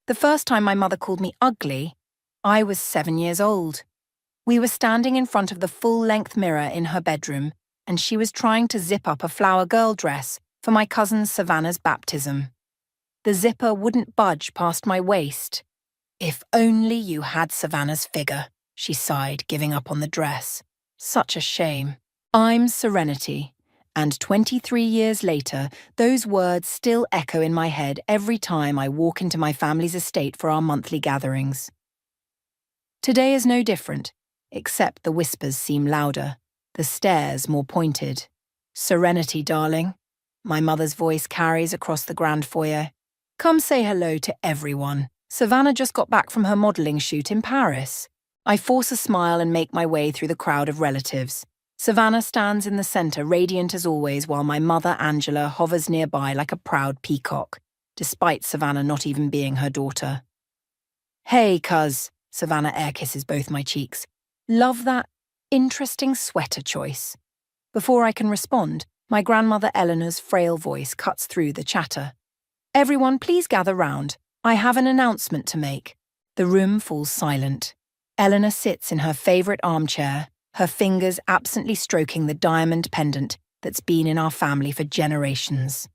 The first time my mother called me ugly, I was 7 years old. We were standing in front of the full-length mirror in her bedroom, and she was trying to zip up a flower girl dress for my cousin Savannah's baptism. The zipper wouldn't budge past my waist. If only you had Savannah's figure, she sighed, giving up on the dress. Such a shame. I'm Serenity, and 23 years later, those words still echo in my head every time I walk into my family's estate for our monthly gatherings. Today is no different, except the whispers seem louder, the stares more pointed. Serenity, darling, my mother's voice carries across the grand foyer. Come say hello to everyone. Savannah just got back from her modelling shoot in Paris. I force a smile and make my way through the crowd of relatives. Savannah stands in the centre, radiant as always, while my mother, Angela, hovers nearby like a proud peacock, despite Savannah not even being her daughter. Hey, cuz, Savannah air kisses both my cheeks. Love that interesting sweater choice. Before I can respond, my grandmother Eleanor's frail voice cuts through the chatter. Everyone, please gather round. I have an announcement to make. The room falls silent. Eleanor sits in her favourite armchair, her fingers absently stroking the diamond pendant that's been in our family for generations.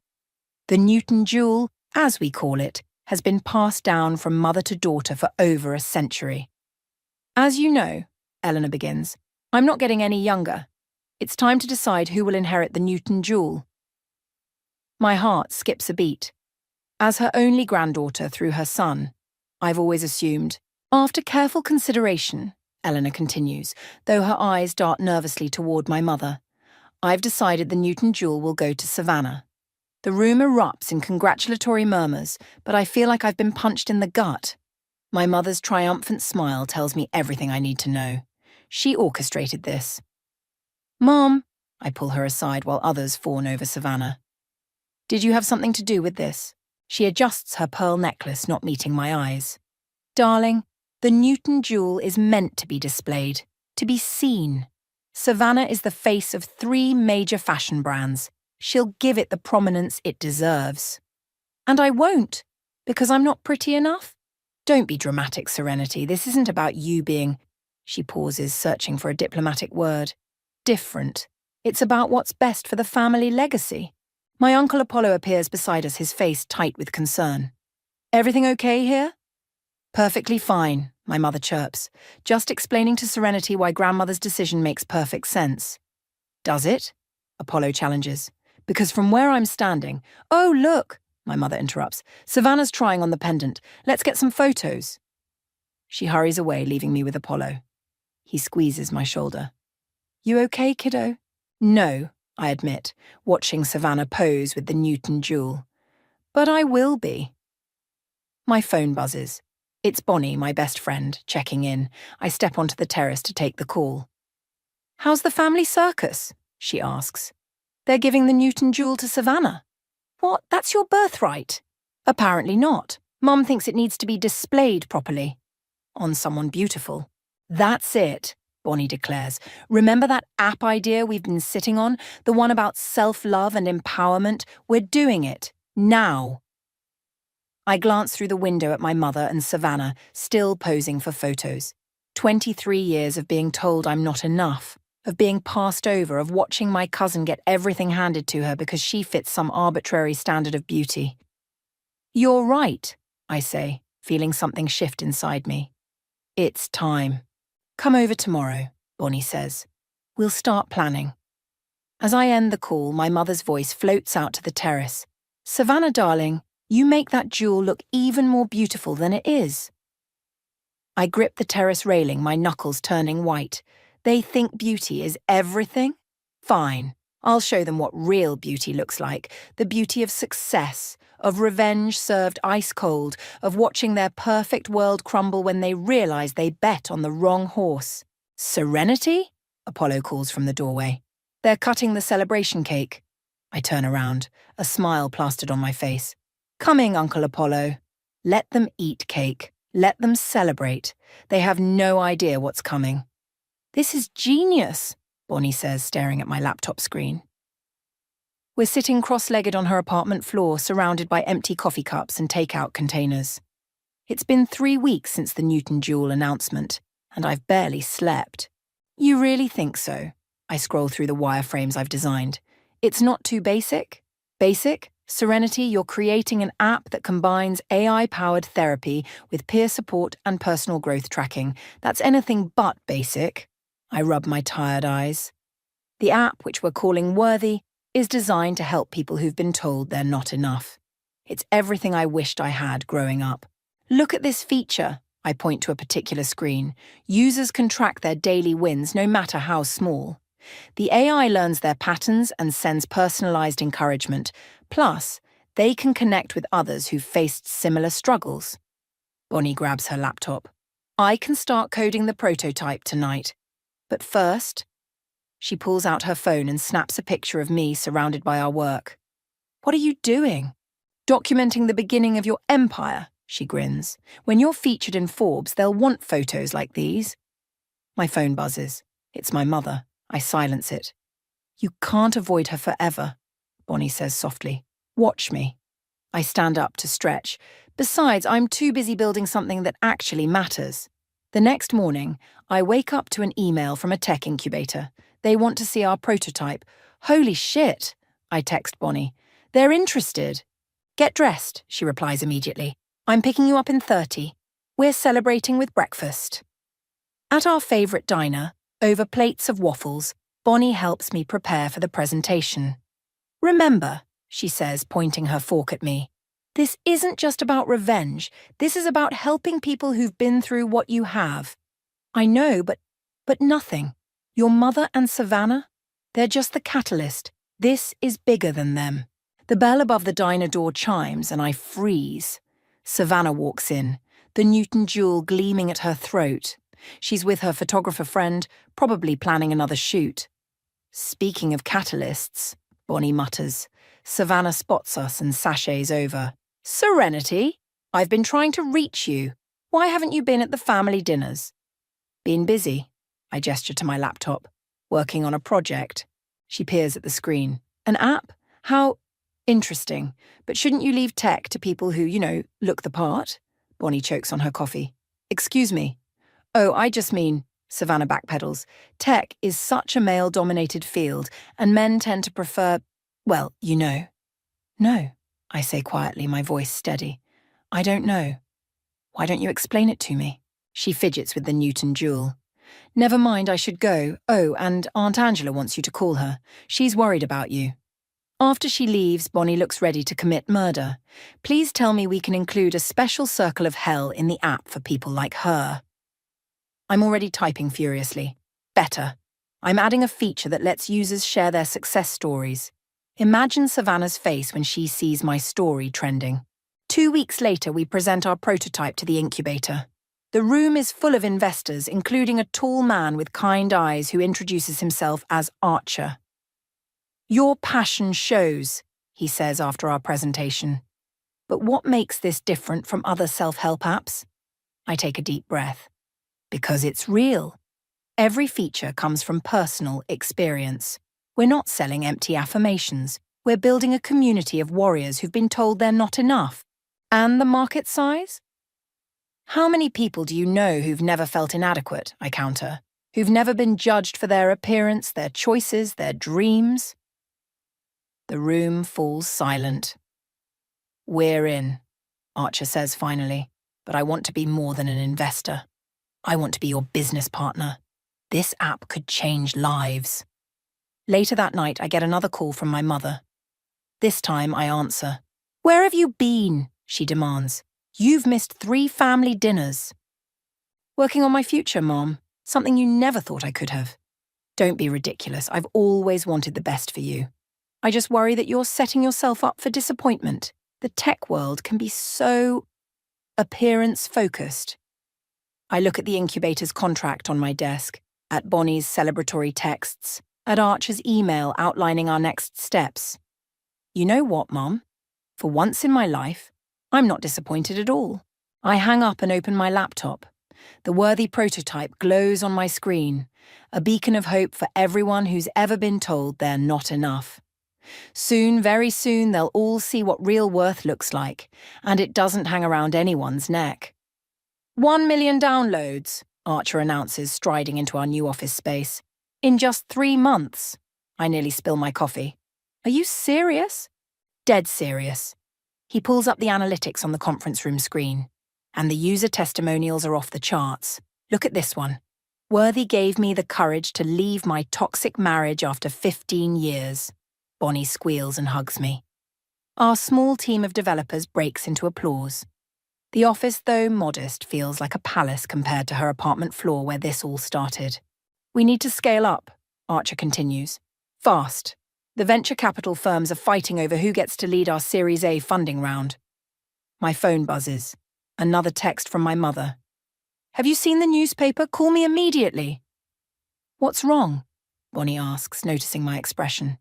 The Newton jewel, as we call it, has been passed down from mother to daughter for over a century. As you know, Eleanor begins, I'm not getting any younger. It's time to decide who will inherit the Newton jewel. My heart skips a beat. As her only granddaughter through her son, I've always assumed. After careful consideration, Eleanor continues, though her eyes dart nervously toward my mother, I've decided the Newton jewel will go to Savannah. The room erupts in congratulatory murmurs, but I feel like I've been punched in the gut. My mother's triumphant smile tells me everything I need to know. She orchestrated this. Mom, I pull her aside while others fawn over Savannah. Did you have something to do with this? She adjusts her pearl necklace, not meeting my eyes. Darling, the Newton jewel is meant to be displayed, to be seen. Savannah is the face of 3 major fashion brands. She'll give it the prominence it deserves. And I won't, because I'm not pretty enough. Don't be dramatic, Serenity. This isn't about you being, she pauses, searching for a diplomatic word, different. It's about what's best for the family legacy. My Uncle Apollo appears beside us, his face tight with concern. Everything okay here? Perfectly fine, my mother chirps, just explaining to Serenity why grandmother's decision makes perfect sense. Does it? Apollo challenges. Because from where I'm standing, oh, look, my mother interrupts. Savannah's trying on the pendant. Let's get some photos. She hurries away, leaving me with Apollo. He squeezes my shoulder. You okay, kiddo? No, I admit, watching Savannah pose with the Newton jewel. But I will be. My phone buzzes. It's Bonnie, my best friend, checking in. I step onto the terrace to take the call. How's the family circus? She asks. They're giving the Newton jewel to Savannah. What? That's your birthright? Apparently not. Mum thinks it needs to be displayed properly. On someone beautiful. That's it, Bonnie declares. Remember that app idea we've been sitting on? The one about self-love and empowerment? We're doing it. Now. I glance through the window at my mother and Savannah, still posing for photos. 23 years of being told I'm not enough, of being passed over, of watching my cousin get everything handed to her because she fits some arbitrary standard of beauty. You're right, I say, feeling something shift inside me. It's time. Come over tomorrow, Bonnie says. We'll start planning. As I end the call, my mother's voice floats out to the terrace. Savannah, darling, you make that jewel look even more beautiful than it is. I grip the terrace railing, my knuckles turning white. They think beauty is everything? Fine. I'll show them what real beauty looks like. The beauty of success, of revenge served ice cold, of watching their perfect world crumble when they realize they bet on the wrong horse. Serenity? Apollo calls from the doorway. They're cutting the celebration cake. I turn around, a smile plastered on my face. Coming, Uncle Apollo. Let them eat cake. Let them celebrate. They have no idea what's coming. This is genius, Bonnie says, staring at my laptop screen. We're sitting cross-legged on her apartment floor, surrounded by empty coffee cups and takeout containers. It's been 3 weeks since the Newton Duel announcement, and I've barely slept. You really think so? I scroll through the wireframes I've designed. It's not too basic? Basic? Serenity, you're creating an app that combines AI-powered therapy with peer support and personal growth tracking. That's anything but basic. I rub my tired eyes. The app, which we're calling Worthy, is designed to help people who've been told they're not enough. It's everything I wished I had growing up. Look at this feature. I point to a particular screen. Users can track their daily wins, no matter how small. The AI learns their patterns and sends personalized encouragement. Plus, they can connect with others who've faced similar struggles. Bonnie grabs her laptop. I can start coding the prototype tonight. But first, she pulls out her phone and snaps a picture of me surrounded by our work. What are you doing? Documenting the beginning of your empire, she grins. When you're featured in Forbes, they'll want photos like these. My phone buzzes. It's my mother. I silence it. You can't avoid her forever, Bonnie says softly. Watch me. I stand up to stretch. Besides, I'm too busy building something that actually matters. The next morning, I wake up to an email from a tech incubator. They want to see our prototype. Holy shit, I text Bonnie. They're interested. Get dressed, she replies immediately. I'm picking you up in 30. We're celebrating with breakfast. At our favourite diner, over plates of waffles, Bonnie helps me prepare for the presentation. Remember, she says, pointing her fork at me, this isn't just about revenge. This is about helping people who've been through what you have. I know, but nothing. Your mother and Savannah? They're just the catalyst. This is bigger than them. The bell above the diner door chimes and I freeze. Savannah walks in, the Newton Duel gleaming at her throat. She's with her photographer friend, probably planning another shoot. Speaking of catalysts, Bonnie mutters. Savannah spots us and sachets over. Serenity, I've been trying to reach you. Why haven't you been at the family dinners? Been busy. I gesture to my laptop. Working on a project. She peers at the screen. An app? How interesting. But shouldn't you leave tech to people who, look the part? Bonnie chokes on her coffee. Excuse me. Oh, I just mean, Savannah backpedals. Tech is such a male-dominated field, and men tend to prefer, well, you know. No, I say quietly, my voice steady. I don't know. Why don't you explain it to me? She fidgets with the Newton Duel. Never mind, I should go. Oh, and Aunt Angela wants you to call her. She's worried about you. After she leaves, Bonnie looks ready to commit murder. Please tell me we can include a special circle of hell in the app for people like her. I'm already typing furiously. Better. I'm adding a feature that lets users share their success stories. Imagine Savannah's face when she sees my story trending. 2 weeks later, we present our prototype to the incubator. The room is full of investors, including a tall man with kind eyes who introduces himself as Archer. Your passion shows, he says after our presentation. But what makes this different from other self-help apps? I take a deep breath. Because it's real. Every feature comes from personal experience. We're not selling empty affirmations. We're building a community of warriors who've been told they're not enough. And the market size? How many people do you know who've never felt inadequate, I counter, who've never been judged for their appearance, their choices, their dreams? The room falls silent. We're in, Archer says finally, but I want to be more than an investor. I want to be your business partner. This app could change lives. Later that night, I get another call from my mother. This time, I answer. Where have you been? She demands. You've missed 3 family dinners. Working on my future, Mom. Something you never thought I could have. Don't be ridiculous. I've always wanted the best for you. I just worry that you're setting yourself up for disappointment. The tech world can be so appearance-focused. I look at the incubator's contract on my desk, at Bonnie's celebratory texts, at Archer's email outlining our next steps. You know what, Mom? For once in my life, I'm not disappointed at all. I hang up and open my laptop. The Worthy prototype glows on my screen, a beacon of hope for everyone who's ever been told they're not enough. Soon, very soon, they'll all see what real worth looks like, and it doesn't hang around anyone's neck. 1 million downloads, Archer announces, striding into our new office space. In just 3 months. I nearly spill my coffee. Are you serious? Dead serious. He pulls up the analytics on the conference room screen. And the user testimonials are off the charts. Look at this one. Worthy gave me the courage to leave my toxic marriage after 15 years. Bonnie squeals and hugs me. Our small team of developers breaks into applause. The office, though modest, feels like a palace compared to her apartment floor where this all started. We need to scale up, Archer continues. Fast. The venture capital firms are fighting over who gets to lead our Series A funding round. My phone buzzes. Another text from my mother. Have you seen the newspaper? Call me immediately. What's wrong? Bonnie asks, noticing my expression.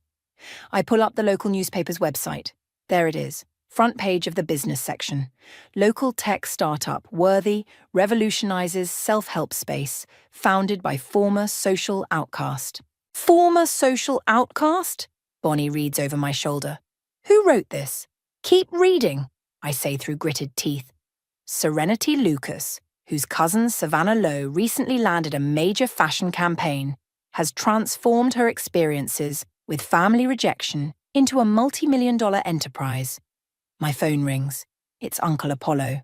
I pull up the local newspaper's website. There it is, front page of the business section. Local tech startup Worthy revolutionizes self-help space, founded by former social outcast. Former social outcast? Bonnie reads over my shoulder. Who wrote this? Keep reading, I say through gritted teeth. Serenity Lucas, whose cousin Savannah Lowe recently landed a major fashion campaign, has transformed her experiences with family rejection into a multi-million-dollar enterprise. My phone rings. It's Uncle Apollo.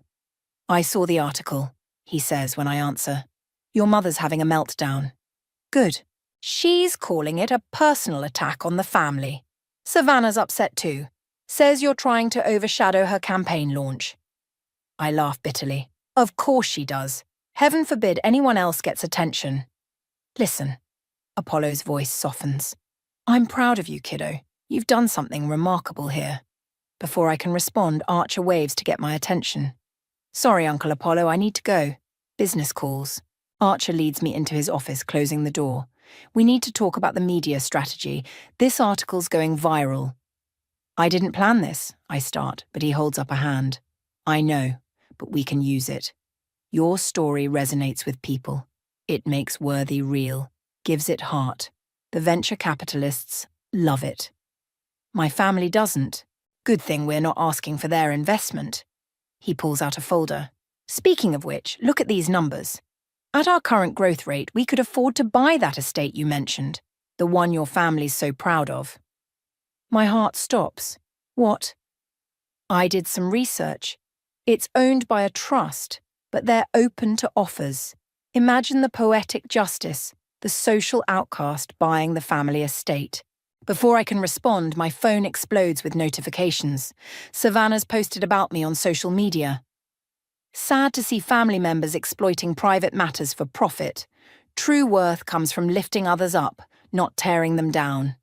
I saw the article, he says when I answer. Your mother's having a meltdown. Good. She's calling it a personal attack on the family. Savannah's upset too. Says you're trying to overshadow her campaign launch. I laugh bitterly. Of course she does. Heaven forbid anyone else gets attention. Listen. Apollo's voice softens. I'm proud of you, kiddo. You've done something remarkable here. Before I can respond, Archer waves to get my attention. Sorry, Uncle Apollo, I need to go. Business calls. Archer leads me into his office, closing the door. We need to talk about the media strategy. This article's going viral. I didn't plan this, I start, but he holds up a hand. I know, but we can use it. Your story resonates with people. It makes Worthy real, gives it heart. The venture capitalists love it. My family doesn't. Good thing we're not asking for their investment. He pulls out a folder. Speaking of which, look at these numbers. At our current growth rate, we could afford to buy that estate you mentioned, the one your family's so proud of. My heart stops. What? I did some research. It's owned by a trust, but they're open to offers. Imagine the poetic justice, the social outcast buying the family estate. Before I can respond, my phone explodes with notifications. Savannah's posted about me on social media. Sad to see family members exploiting private matters for profit. True worth comes from lifting others up, not tearing them down.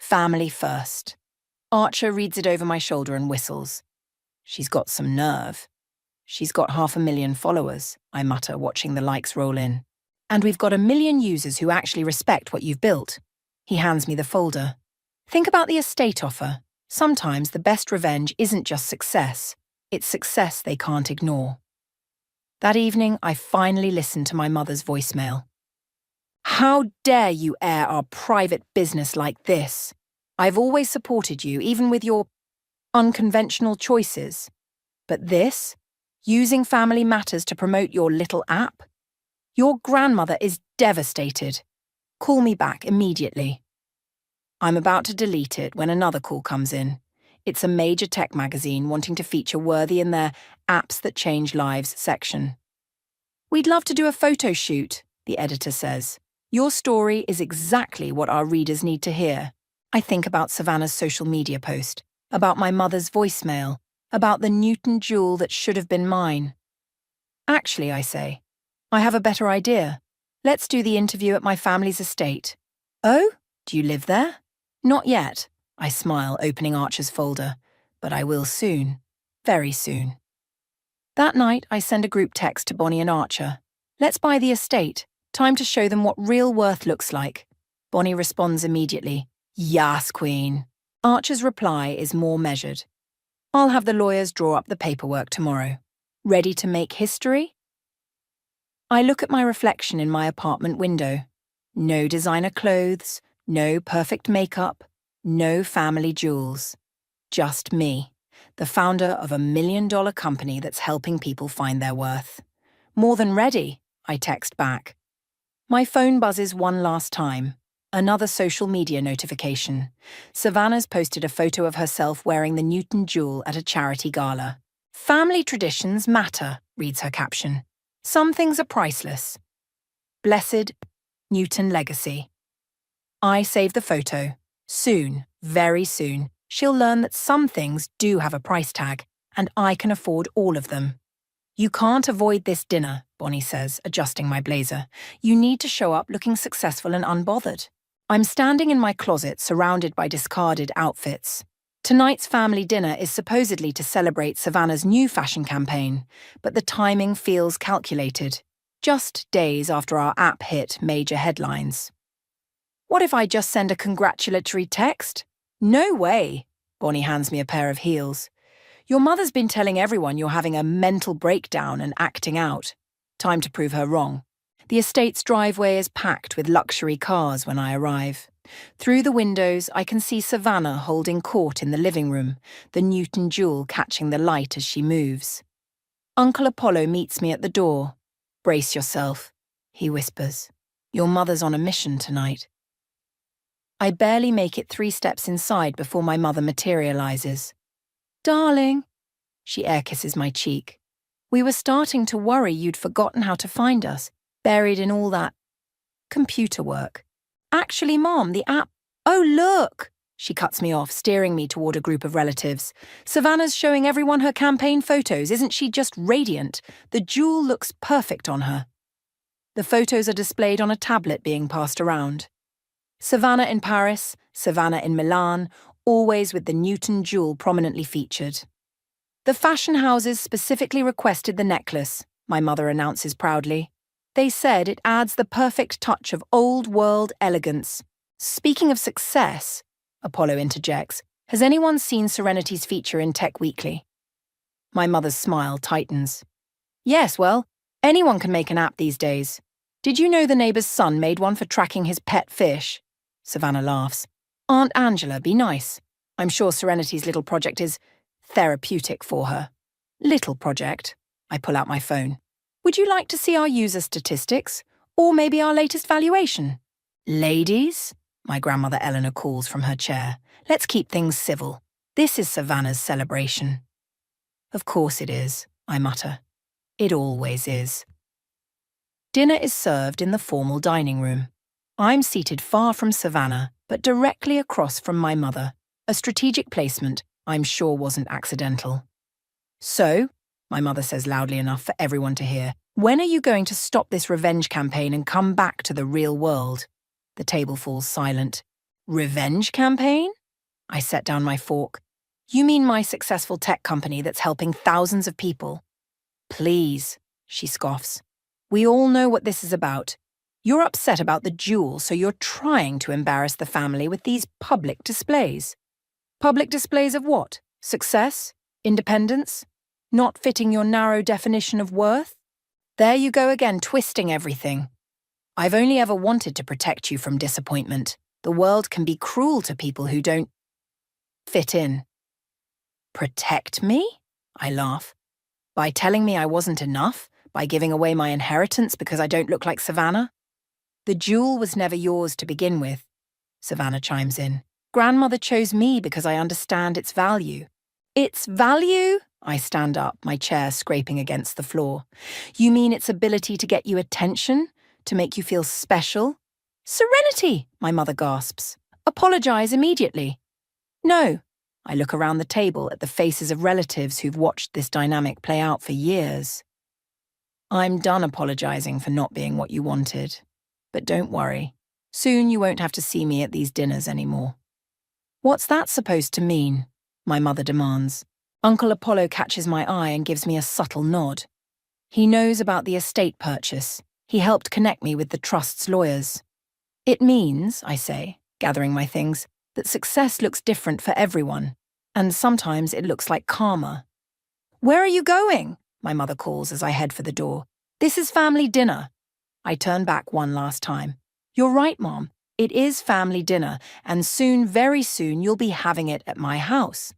Family first. Archer reads it over my shoulder and whistles. She's got some nerve. She's got 500,000 followers, I mutter, watching the likes roll in. And we've got 1 million users who actually respect what you've built. He hands me the folder. Think about the estate offer. Sometimes the best revenge isn't just success. It's success they can't ignore. That evening, I finally listened to my mother's voicemail. How dare you air our private business like this? I've always supported you, even with your unconventional choices. But this? Using family matters to promote your little app? Your grandmother is devastated. Call me back immediately. I'm about to delete it when another call comes in. It's a major tech magazine wanting to feature Worthy in their Apps That Change Lives section. We'd love to do a photo shoot, the editor says. Your story is exactly what our readers need to hear. I think about Savannah's social media post, about my mother's voicemail, about the Newton jewel that should have been mine. Actually, I say, I have a better idea. Let's do the interview at my family's estate. Oh, do you live there? Not yet, I smile, opening Archer's folder. But I will soon. Very soon. That night, I send a group text to Bonnie and Archer. Let's buy the estate. Time to show them what real worth looks like. Bonnie responds immediately. Yas, Queen. Archer's reply is more measured. I'll have the lawyers draw up the paperwork tomorrow. Ready to make history? I look at my reflection in my apartment window. No designer clothes, no perfect makeup, no family jewels. Just me, the founder of $1 million company that's helping people find their worth. More than ready, I text back. My phone buzzes one last time. Another social media notification. Savannah's posted a photo of herself wearing the Newton jewel at a charity gala. Family traditions matter, reads her caption. Some things are priceless. Blessed Newton legacy. I save the photo. Soon, very soon, she'll learn that some things do have a price tag, and I can afford all of them. You can't avoid this dinner, Bonnie says, adjusting my blazer. You need to show up looking successful and unbothered. I'm standing in my closet surrounded by discarded outfits. Tonight's family dinner is supposedly to celebrate Savannah's new fashion campaign, but the timing feels calculated, just days after our app hit major headlines. What if I just send a congratulatory text? No way. Bonnie hands me a pair of heels. Your mother's been telling everyone you're having a mental breakdown and acting out. Time to prove her wrong. The estate's driveway is packed with luxury cars when I arrive. Through the windows, I can see Savannah holding court in the living room, the Newton jewel catching the light as she moves. Uncle Apollo meets me at the door. Brace yourself, he whispers. Your mother's on a mission tonight. I barely make it 3 steps inside before my mother materializes. Darling, she air kisses my cheek. We were starting to worry you'd forgotten how to find us, buried in all that computer work. Actually, Mom, the app... Oh, look! She cuts me off, steering me toward a group of relatives. Savannah's showing everyone her campaign photos. Isn't she just radiant? The jewel looks perfect on her. The photos are displayed on a tablet being passed around. Savannah in Paris, Savannah in Milan, always with the Newton jewel prominently featured. The fashion houses specifically requested the necklace, my mother announces proudly. They said it adds the perfect touch of old-world elegance. Speaking of success, Apollo interjects, has anyone seen Serenity's feature in Tech Weekly? My mother's smile tightens. Yes, well, anyone can make an app these days. Did you know the neighbour's son made one for tracking his pet fish? Savannah laughs. Aunt Angela, be nice. I'm sure Serenity's little project is therapeutic for her. Little project. I pull out my phone. Would you like to see our user statistics? Or maybe our latest valuation? Ladies, my grandmother Eleanor calls from her chair. Let's keep things civil. This is Savannah's celebration. Of course it is, I mutter. It always is. Dinner is served in the formal dining room. I'm seated far from Savannah, but directly across from my mother. A strategic placement I'm sure wasn't accidental. So, my mother says loudly enough for everyone to hear, when are you going to stop this revenge campaign and come back to the real world? The table falls silent. Revenge campaign? I set down my fork. You mean my successful tech company that's helping thousands of people? Please, she scoffs. We all know what this is about. You're upset about the jewel, so you're trying to embarrass the family with these public displays. Public displays of what? Success? Independence? Not fitting your narrow definition of worth? There you go again, twisting everything. I've only ever wanted to protect you from disappointment. The world can be cruel to people who don't fit in. Protect me? I laugh. By telling me I wasn't enough? By giving away my inheritance because I don't look like Savannah? The jewel was never yours to begin with, Savannah chimes in. Grandmother chose me because I understand its value. Its value? I stand up, my chair scraping against the floor. You mean its ability to get you attention? To make you feel special? Serenity, my mother gasps. Apologize immediately. No. I look around the table at the faces of relatives who've watched this dynamic play out for years. I'm done apologizing for not being what you wanted. But don't worry. Soon you won't have to see me at these dinners anymore. What's that supposed to mean? My mother demands. Uncle Apollo catches my eye and gives me a subtle nod. He knows about the estate purchase. He helped connect me with the trust's lawyers. It means, I say, gathering my things, that success looks different for everyone, and sometimes it looks like karma. Where are you going? My mother calls as I head for the door. This is family dinner. I turn back one last time. You're right, Mom. It is family dinner, and soon, very soon, you'll be having it at my house.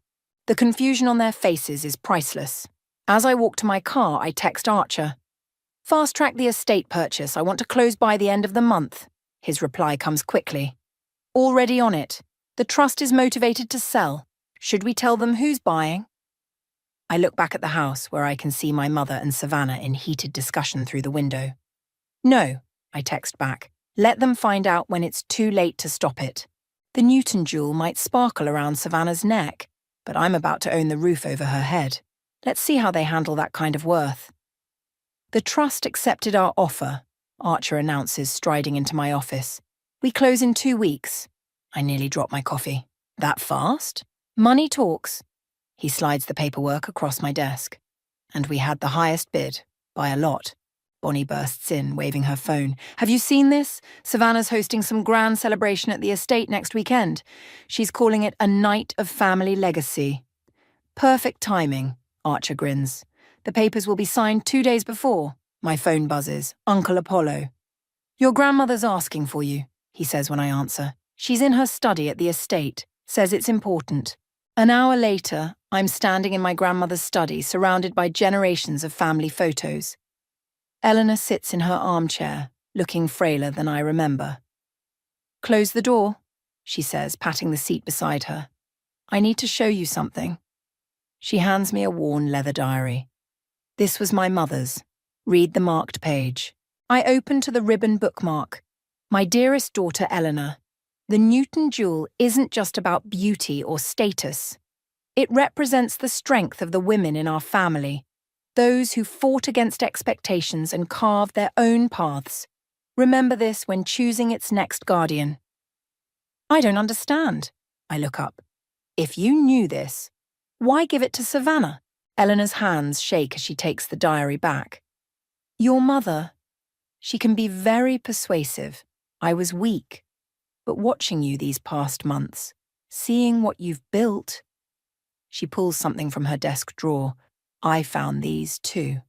The confusion on their faces is priceless. As I walk to my car, I text Archer. Fast-track the estate purchase. I want to close by the end of the month. His reply comes quickly. Already on it. The trust is motivated to sell. Should we tell them who's buying? I look back at the house where I can see my mother and Savannah in heated discussion through the window. No, I text back. Let them find out when it's too late to stop it. The Newton jewel might sparkle around Savannah's neck, but I'm about to own the roof over her head. Let's see how they handle that kind of worth. The trust accepted our offer, Archer announces, striding into my office. We close in 2 weeks. I nearly dropped my coffee. That fast? Money talks. He slides the paperwork across my desk. And we had the highest bid, by a lot. Bonnie bursts in, waving her phone. Have you seen this? Savannah's hosting some grand celebration at the estate next weekend. She's calling it a night of family legacy. Perfect timing, Archer grins. The papers will be signed 2 days before. My phone buzzes. Uncle Apollo. Your grandmother's asking for you, he says when I answer. She's in her study at the estate. Says it's important. An hour later, I'm standing in my grandmother's study, surrounded by generations of family photos. Eleanor sits in her armchair, looking frailer than I remember. Close the door, she says, patting the seat beside her. I need to show you something. She hands me a worn leather diary. This was my mother's. Read the marked page. I open to the ribbon bookmark. My dearest daughter Eleanor. The Newton jewel isn't just about beauty or status. It represents the strength of the women in our family, those who fought against expectations and carved their own paths. Remember this when choosing its next guardian. I don't understand. I look up. If you knew this, why give it to Savannah? Eleanor's hands shake as she takes the diary back. Your mother. She can be very persuasive. I was weak. But watching you these past months, seeing what you've built. She pulls something from her desk drawer. I found these too.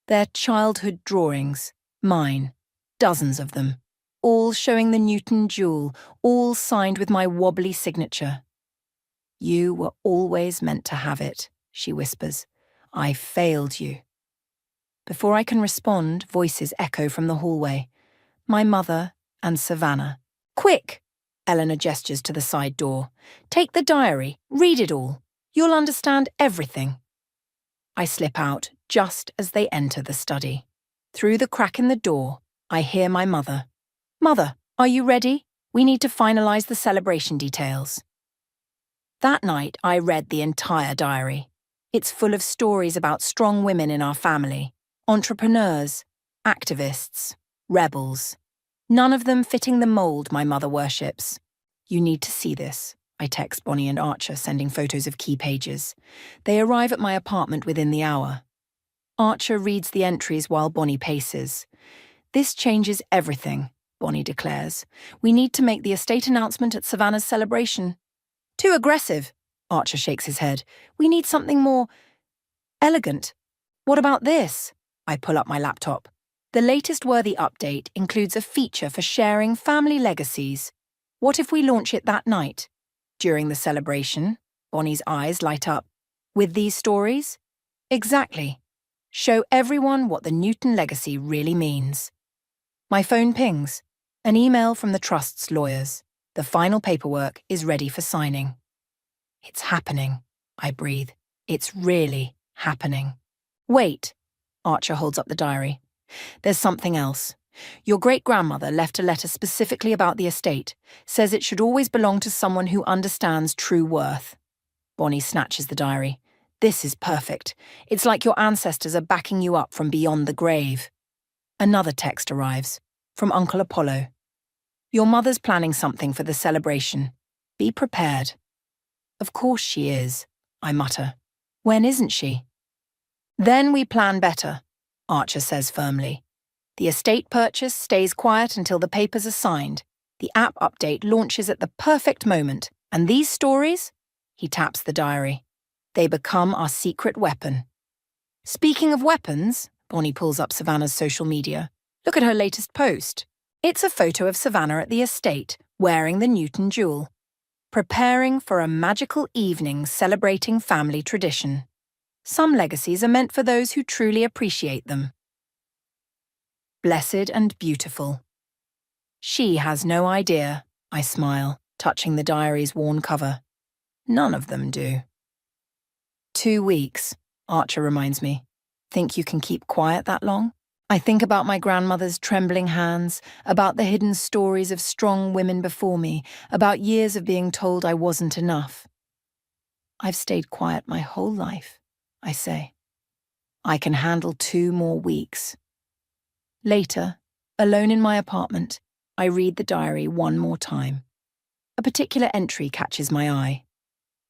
They're childhood drawings, mine, dozens of them, all showing the Newton jewel, all signed with my wobbly signature. You were always meant to have it, she whispers. I failed you. Before I can respond, voices echo from the hallway. My mother and Savannah. Quick! Eleanor gestures to the side door. Take the diary, read it all. You'll understand everything. I slip out just as they enter the study. Through the crack in the door, I hear my mother. Mother, are you ready? We need to finalize the celebration details. That night, I read the entire diary. It's full of stories about strong women in our family, entrepreneurs, activists, rebels. None of them fitting the mold my mother worships. You need to see this, I text Bonnie and Archer, sending photos of key pages. They arrive at my apartment within the hour. Archer reads the entries while Bonnie paces. This changes everything, Bonnie declares. We need to make the estate announcement at Savannah's celebration. Too aggressive, Archer shakes his head. We need something more elegant. What about this? I pull up my laptop. The latest worthy update includes a feature for sharing family legacies. What if we launch it that night? During the celebration, Bonnie's eyes light up. With these stories? Exactly. Show everyone what the Newton legacy really means. My phone pings. An email from the trust's lawyers. The final paperwork is ready for signing. It's happening, I breathe. It's really happening. Wait, Archer holds up the diary. There's something else. Your great-grandmother left a letter specifically about the estate, says it should always belong to someone who understands true worth. Bonnie snatches the diary. This is perfect. It's like your ancestors are backing you up from beyond the grave. Another text arrives, from Uncle Apollo. Your mother's planning something for the celebration. Be prepared. Of course she is, I mutter. When isn't she? Then we plan better, Archer says firmly. The estate purchase stays quiet until the papers are signed. The app update launches at the perfect moment. And these stories? He taps the diary. They become our secret weapon. Speaking of weapons, Bonnie pulls up Savannah's social media. Look at her latest post. It's a photo of Savannah at the estate, wearing the Newton jewel. Preparing for a magical evening celebrating family tradition. Some legacies are meant for those who truly appreciate them. blessed and beautiful. She has no idea, I smile, touching the diary's worn cover. None of them do. 2 weeks, Archer reminds me. Think you can keep quiet that long? I think about my grandmother's trembling hands, about the hidden stories of strong women before me, about years of being told I wasn't enough. I've stayed quiet my whole life, I say. I can handle 2 more weeks. Later, alone in my apartment, I read the diary one more time. A particular entry catches my eye.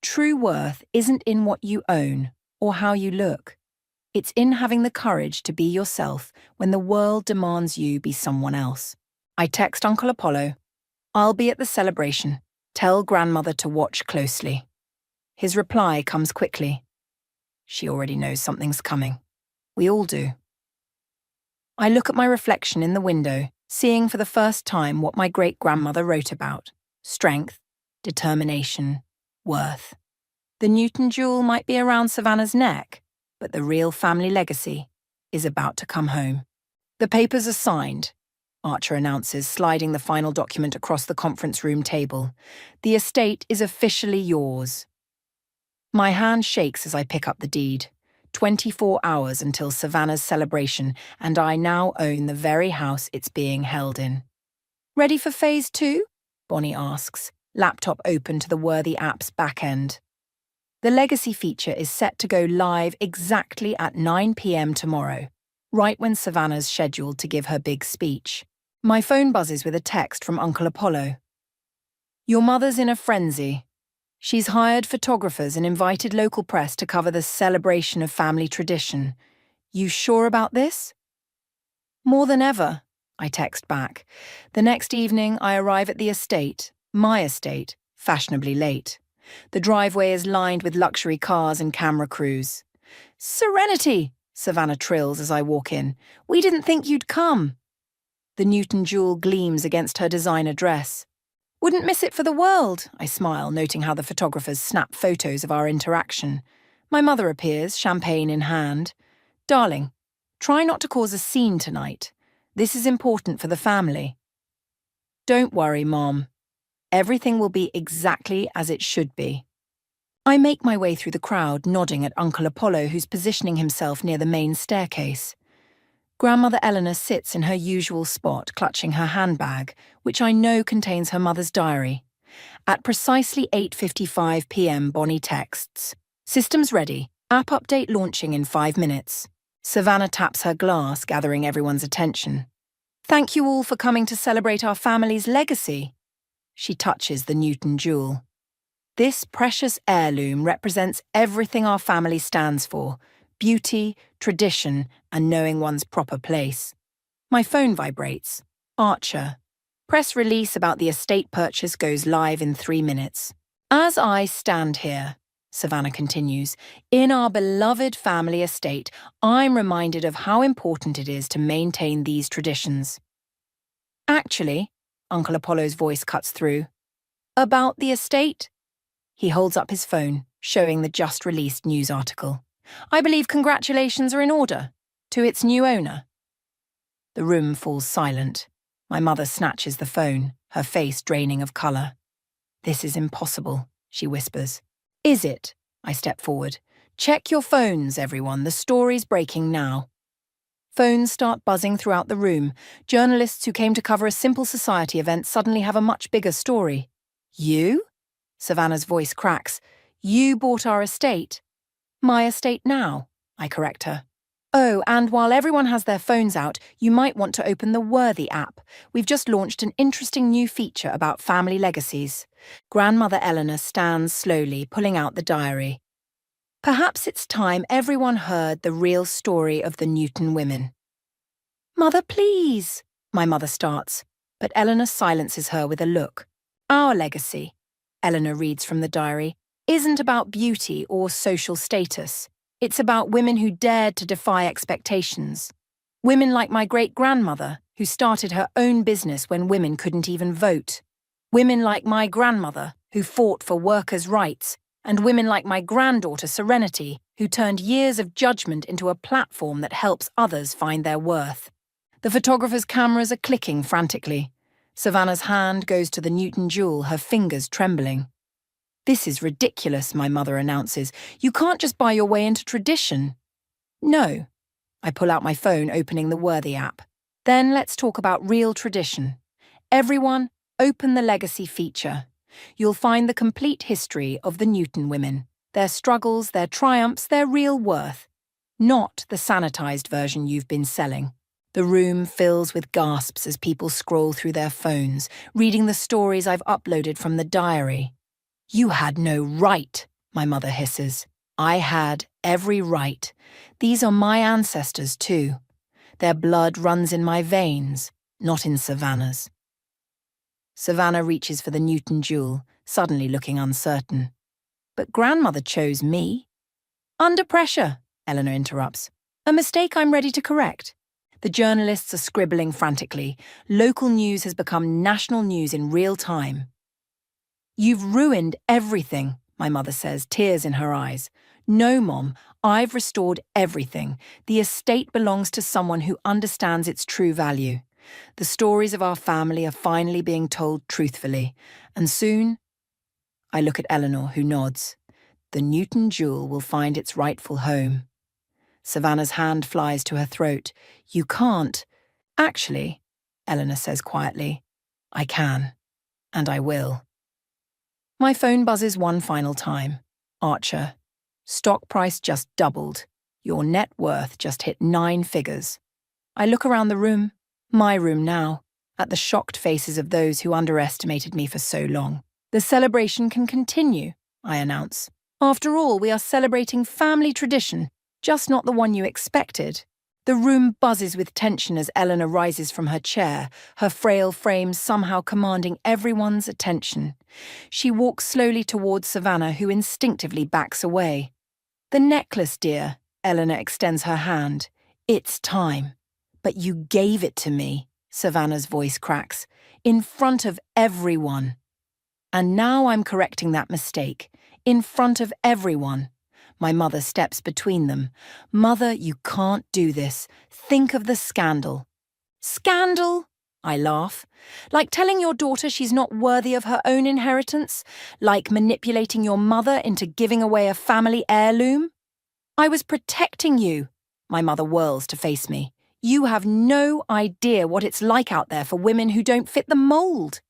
True worth isn't in what you own or how you look. It's in having the courage to be yourself when the world demands you be someone else. I text Uncle Apollo. I'll be at the celebration. Tell grandmother to watch closely. His reply comes quickly. She already knows something's coming. We all do. I look at my reflection in the window, seeing for the first time what my great-grandmother wrote about. Strength, determination, worth. The Newton jewel might be around Savannah's neck, but the real family legacy is about to come home. The papers are signed, Archer announces, sliding the final document across the conference room table. The estate is officially yours. My hand shakes as I pick up the deed. 24 hours until Savannah's celebration, and I now own the very house it's being held in. Ready for phase 2? Bonnie asks, laptop open to the Worthy app's back end. The legacy feature is set to go live exactly at 9 p.m. tomorrow, right when Savannah's scheduled to give her big speech. My phone buzzes with a text from Uncle Apollo. Your mother's in a frenzy. She's hired photographers and invited local press to cover the celebration of family tradition. You sure about this? More than ever, I text back. The next evening, I arrive at the estate, my estate, fashionably late. The driveway is lined with luxury cars and camera crews. Serenity, Savannah trills as I walk in. We didn't think you'd come. The Newton jewel gleams against her designer dress. Wouldn't miss it for the world, I smile, noting how the photographers snap photos of our interaction. My mother appears, champagne in hand. Darling, try not to cause a scene tonight. This is important for the family. Don't worry, Mom. Everything will be exactly as it should be. I make my way through the crowd, nodding at Uncle Apollo, who's positioning himself near the main staircase. Grandmother Eleanor sits in her usual spot, clutching her handbag, which I know contains her mother's diary. At precisely 8:55 p.m, Bonnie texts, "Systems ready. App update launching in 5 minutes." Savannah taps her glass, gathering everyone's attention. "Thank you all for coming to celebrate our family's legacy." She touches the Newton jewel. This precious heirloom represents everything our family stands for: beauty, tradition, and knowing one's proper place. My phone vibrates. Archer. Press release about the estate purchase goes live in 3 minutes. As I stand here, Savannah continues, in our beloved family estate, I'm reminded of how important it is to maintain these traditions. Actually, Uncle Apollo's voice cuts through. About the estate? He holds up his phone, showing the just-released news article. I believe congratulations are in order. To its new owner. The room falls silent. My mother snatches the phone, her face draining of colour. This is impossible, she whispers. Is it? I step forward. Check your phones, everyone. The story's breaking now. Phones start buzzing throughout the room. Journalists who came to cover a simple society event suddenly have a much bigger story. You? Savannah's voice cracks. You bought our estate. My estate now, I correct her. Oh, and while everyone has their phones out, you might want to open the Worthy app. We've just launched an interesting new feature about family legacies. Grandmother Eleanor stands slowly, pulling out the diary. Perhaps it's time everyone heard the real story of the Newton women. Mother, please, my mother starts, but Eleanor silences her with a look. Our legacy, Eleanor reads from the diary, isn't about beauty or social status. It's about women who dared to defy expectations. Women like my great-grandmother, who started her own business when women couldn't even vote. Women like my grandmother, who fought for workers' rights. And women like my granddaughter Serenity, who turned years of judgment into a platform that helps others find their worth. The photographer's cameras are clicking frantically. Savannah's hand goes to the Newton jewel, her fingers trembling. "This is ridiculous," my mother announces. "You can't just buy your way into tradition." "No." I pull out my phone, opening the Worthy app. "Then let's talk about real tradition. Everyone, open the legacy feature. You'll find the complete history of the Newton women, their struggles, their triumphs, their real worth. Not the sanitized version you've been selling." The room fills with gasps as people scroll through their phones, reading the stories I've uploaded from the diary. "You had no right," my mother hisses. "I had every right. These are my ancestors too. Their blood runs in my veins, not in Savannah's." Savannah reaches for the Newton jewel, suddenly looking uncertain. "But grandmother chose me." "Under pressure," Eleanor interrupts. "A mistake I'm ready to correct." The journalists are scribbling frantically. Local news has become national news in real time. "You've ruined everything," my mother says, tears in her eyes. "No, Mom, I've restored everything. The estate belongs to someone who understands its true value. The stories of our family are finally being told truthfully. And soon," I look at Eleanor, who nods, "the Newton jewel will find its rightful home." Savannah's hand flies to her throat. "You can't." "Actually," Eleanor says quietly, "I can. And I will." My phone buzzes one final time. "Archer, stock price just doubled. Your net worth just hit 9 figures." I look around the room, my room now, at the shocked faces of those who underestimated me for so long. "The celebration can continue," I announce. "After all, we are celebrating family tradition, just not the one you expected." The room buzzes with tension as Eleanor rises from her chair, her frail frame somehow commanding everyone's attention. She walks slowly towards Savannah, who instinctively backs away. "The necklace, dear," Eleanor extends her hand. "It's time." "But you gave it to me," Savannah's voice cracks, "in front of everyone." "And now I'm correcting that mistake, in front of everyone." My mother steps between them. "Mother, you can't do this. Think of the scandal." "Scandal?" I laugh. "Like telling your daughter she's not worthy of her own inheritance? Like manipulating your mother into giving away a family heirloom?" "I was protecting you." My mother whirls to face me. "You have no idea what it's like out there for women who don't fit the mold."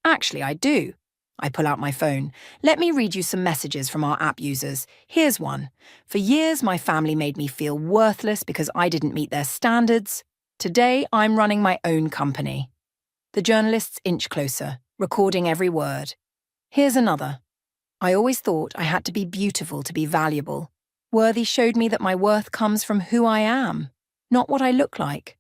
"Actually, I do." I pull out my phone. "Let me read you some messages from our app users. Here's one. For years, my family made me feel worthless because I didn't meet their standards. Today, I'm running my own company." The journalists inch closer, recording every word. Here's another. "I always thought I had to be beautiful to be valuable. Worthy showed me that my worth comes from who I am, not what I look like."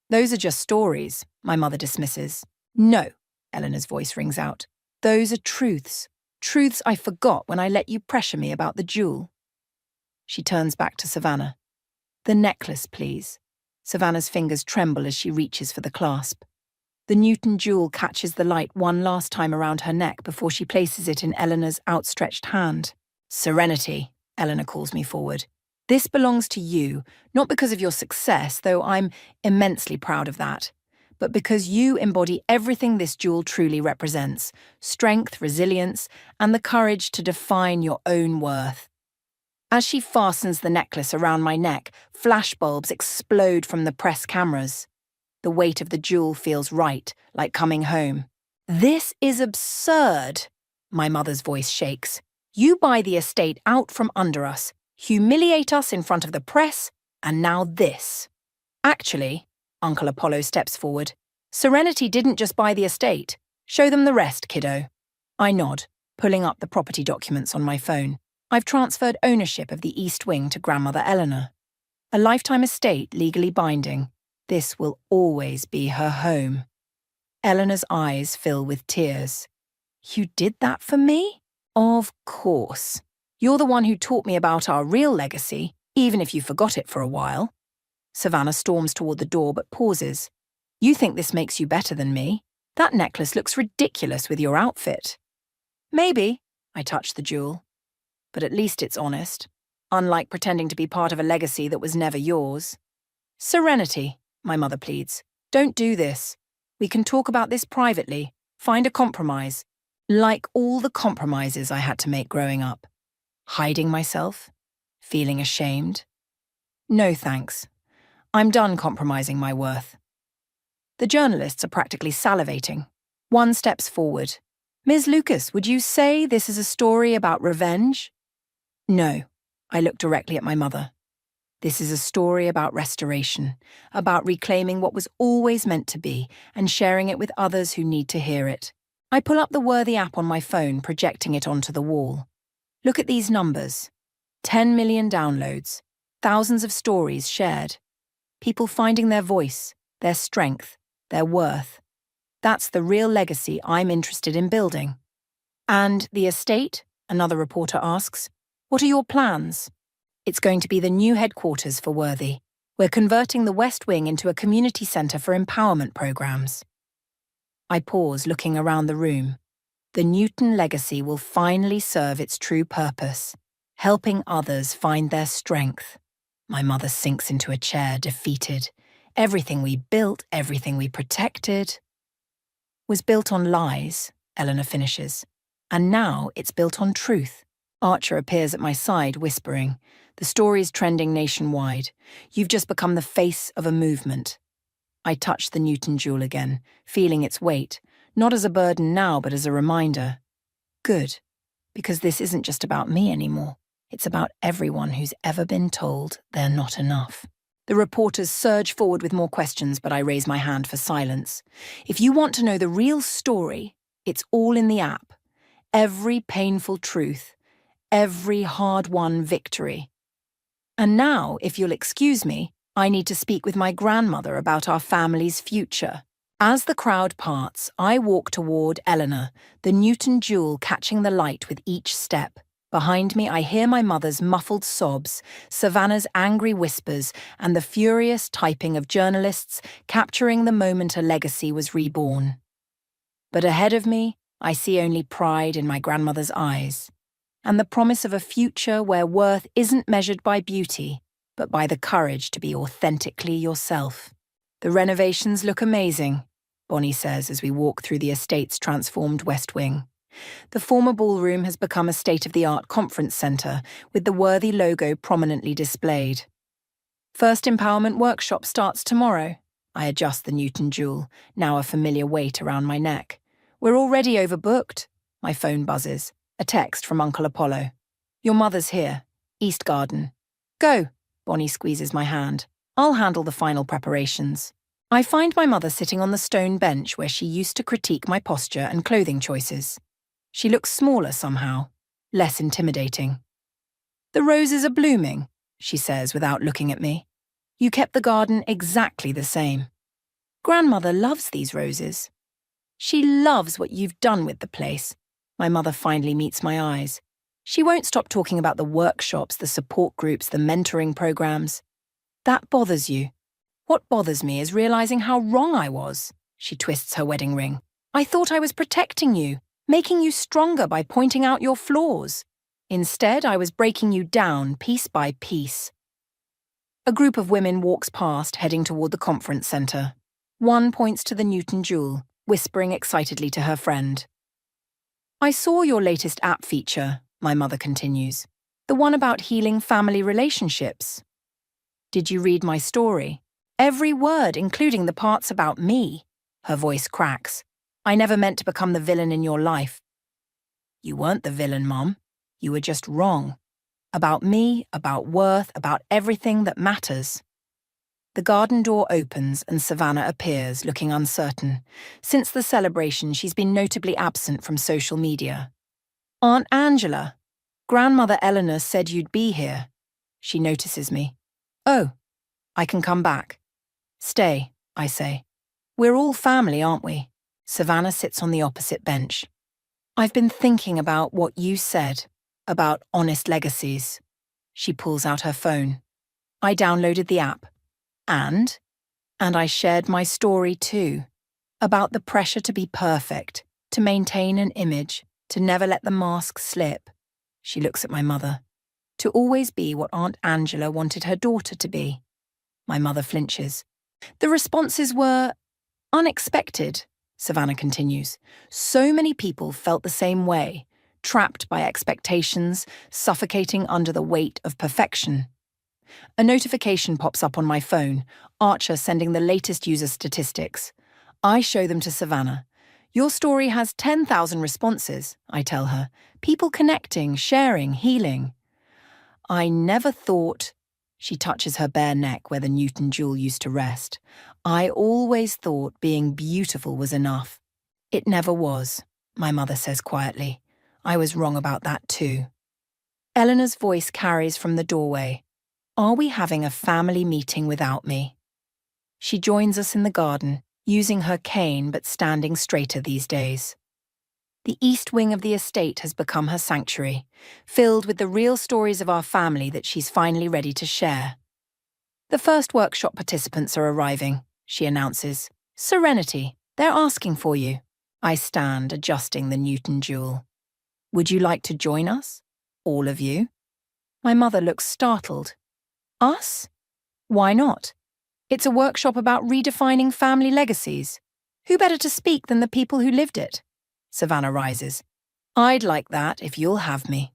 "Those are just stories," my mother dismisses. "No," Eleanor's voice rings out. "Those are truths. Truths I forgot when I let you pressure me about the jewel." She turns back to Savannah. "The necklace, please." Savannah's fingers tremble as she reaches for the clasp. The Newton jewel catches the light one last time around her neck before she places it in Eleanor's outstretched hand. "Serenity," Eleanor calls me forward. "This belongs to you, not because of your success, though I'm immensely proud of that, but because you embody everything this jewel truly represents: strength, resilience, and the courage to define your own worth." As she fastens the necklace around my neck, flashbulbs explode from the press cameras. The weight of the jewel feels right, like coming home. "This is absurd," my mother's voice shakes. "You buy the estate out from under us, humiliate us in front of the press, and now this." "Actually," Uncle Apollo steps forward, "Serenity didn't just buy the estate. Show them the rest, kiddo." I nod, pulling up the property documents on my phone. I've transferred ownership of the East Wing to Grandmother Eleanor. A lifetime estate legally binding. This will always be her home. Eleanor's eyes fill with tears. "You did that for me?" "Of course. You're the one who taught me about our real legacy, even if you forgot it for a while." Savannah storms toward the door but pauses. "You think this makes you better than me? That necklace looks ridiculous with your outfit." "Maybe," I touch the jewel. "But at least it's honest. Unlike pretending to be part of a legacy that was never yours." "Serenity," my mother pleads. Don't do this. We can talk about this privately. Find a compromise. Like all the compromises I had to make growing up. Hiding myself? Feeling ashamed? No thanks. I'm done compromising my worth. The journalists are practically salivating. One steps forward. Ms. Lucas, would you say this is a story about revenge? No. I look directly at my mother. This is a story about restoration, about reclaiming what was always meant to be and sharing it with others who need to hear it. I pull up the Worthy app on my phone, projecting it onto the wall. Look at these numbers. 10 million downloads, thousands of stories shared. People finding their voice, their strength, their worth. That's the real legacy I'm interested in building. And the estate? Another reporter asks. What are your plans? It's going to be the new headquarters for Worthy. We're converting the West Wing into a community centre for empowerment programmes. I pause, looking around the room. The Newton legacy will finally serve its true purpose, helping others find their strength. My mother sinks into a chair, defeated. Everything we built, everything we protected, was built on lies, Eleanor finishes. And now it's built on truth. Archer appears at my side, whispering, the story's trending nationwide. You've just become the face of a movement. I touch the Newton jewel again, feeling its weight, not as a burden now, but as a reminder. Good, because this isn't just about me anymore. It's about everyone who's ever been told they're not enough. The reporters surge forward with more questions, but I raise my hand for silence. If you want to know the real story, it's all in the app. Every painful truth, every hard-won victory. And now, if you'll excuse me, I need to speak with my grandmother about our family's future. As the crowd parts, I walk toward Eleanor, the Newton jewel catching the light with each step. Behind me, I hear my mother's muffled sobs, Savannah's angry whispers, and the furious typing of journalists capturing the moment a legacy was reborn. But ahead of me, I see only pride in my grandmother's eyes, and the promise of a future where worth isn't measured by beauty, but by the courage to be authentically yourself. The renovations look amazing, Bonnie says as we walk through the estate's transformed West Wing. The former ballroom has become a state-of-the-art conference centre, with the Worthy logo prominently displayed. First empowerment workshop starts tomorrow. I adjust the Newton jewel, now a familiar weight around my neck. We're already overbooked. My phone buzzes. A text from Uncle Apollo. Your mother's here. East Garden. Go. Bonnie squeezes my hand. I'll handle the final preparations. I find my mother sitting on the stone bench where she used to critique my posture and clothing choices. She looks smaller somehow, less intimidating. The roses are blooming, she says without looking at me. You kept the garden exactly the same. Grandmother loves these roses. She loves what you've done with the place. My mother finally meets my eyes. She won't stop talking about the workshops, the support groups, the mentoring programs. That bothers you. What bothers me is realizing how wrong I was. She twists her wedding ring. I thought I was protecting you, making you stronger by pointing out your flaws. Instead, I was breaking you down piece by piece. A group of women walks past, heading toward the conference centre. One points to the Newton jewel, whispering excitedly to her friend. I saw your latest app feature, my mother continues. The one about healing family relationships. Did you read my story? Every word, including the parts about me. Her voice cracks. I never meant to become the villain in your life. You weren't the villain, Mom. You were just wrong. About me, about worth, about everything that matters. The garden door opens and Savannah appears, looking uncertain. Since the celebration, she's been notably absent from social media. Aunt Angela, Grandmother Eleanor said you'd be here. She notices me. Oh, I can come back. Stay, I say. We're all family, aren't we? Savannah sits on the opposite bench. I've been thinking about what you said, about honest legacies. She pulls out her phone. I downloaded the app. And I shared my story too, about the pressure to be perfect, to maintain an image, to never let the mask slip. She looks at my mother. To always be what Aunt Angela wanted her daughter to be. My mother flinches. The responses were unexpected, Savannah continues. So many people felt the same way, trapped by expectations, suffocating under the weight of perfection. A notification pops up on my phone, Archer sending the latest user statistics. I show them to Savannah. Your story has 10,000 responses, I tell her. People connecting, sharing, healing. I never thought... She touches her bare neck where the Newton jewel used to rest. I always thought being beautiful was enough. It never was, my mother says quietly. I was wrong about that too. Eleanor's voice carries from the doorway. Are we having a family meeting without me? She joins us in the garden, using her cane but standing straighter these days. The east wing of the estate has become her sanctuary, filled with the real stories of our family that she's finally ready to share. The first workshop participants are arriving, she announces. Serenity, they're asking for you. I stand, adjusting the Newton jewel. Would you like to join us? All of you? My mother looks startled. Us? Why not? It's a workshop about redefining family legacies. Who better to speak than the people who lived it? Savannah rises. I'd like that if you'll have me.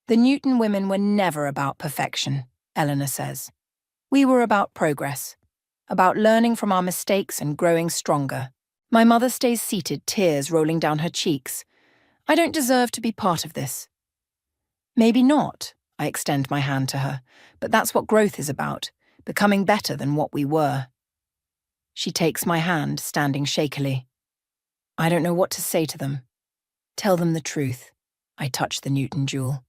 The Newton women were never about perfection, Eleanor says. We were about progress, about learning from our mistakes and growing stronger. My mother stays seated, tears rolling down her cheeks. I don't deserve to be part of this. Maybe not, I extend my hand to her, but that's what growth is about, becoming better than what we were. She takes my hand, standing shakily. I don't know what to say to them. Tell them the truth. I touch the Newton jewel.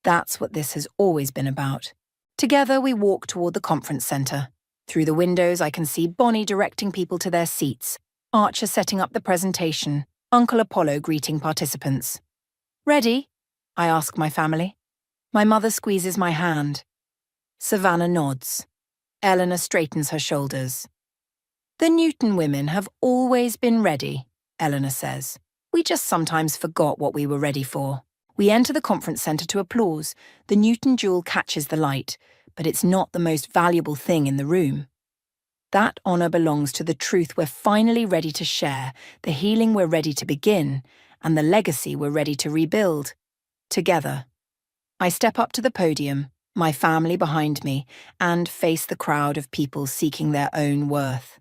That's what this has always been about. Together we walk toward the conference centre. Through the windows I can see Bonnie directing people to their seats, Archer setting up the presentation, Uncle Apollo greeting participants. Ready? I ask my family. My mother squeezes my hand. Savannah nods. Eleanor straightens her shoulders. The Newton women have always been ready, Eleanor says. We just sometimes forgot what we were ready for. We enter the conference centre to applause. The Newton jewel catches the light, but it's not the most valuable thing in the room. That honour belongs to the truth we're finally ready to share, the healing we're ready to begin, and the legacy we're ready to rebuild. Together. I step up to the podium, my family behind me, and face the crowd of people seeking their own worth.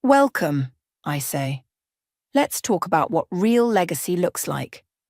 Welcome, I say. Let's talk about what real legacy looks like.